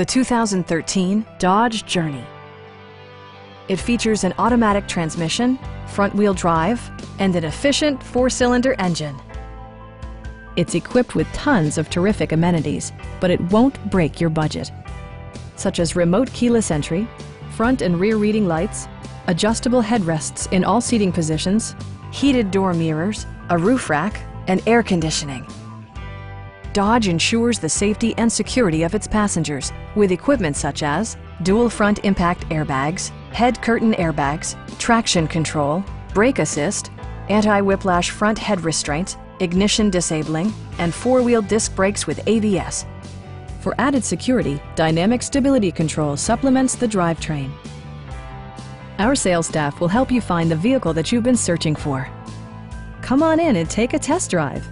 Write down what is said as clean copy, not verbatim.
the 2013 Dodge Journey. It features an automatic transmission, front-wheel drive, and an efficient 4-cylinder engine. It's equipped with tons of terrific amenities, but it won't break your budget, such as remote keyless entry, front and rear reading lights, adjustable headrests in all seating positions, heated door mirrors, a roof rack, and air conditioning. Dodge ensures the safety and security of its passengers with equipment such as dual front impact airbags, head curtain airbags, traction control, brake assist, anti-whiplash front head restraint, ignition disabling, and 4-wheel disc brakes with ABS. For added security, dynamic stability control supplements the drivetrain. Our sales staff will help you find the vehicle that you've been searching for. Come on in and take a test drive.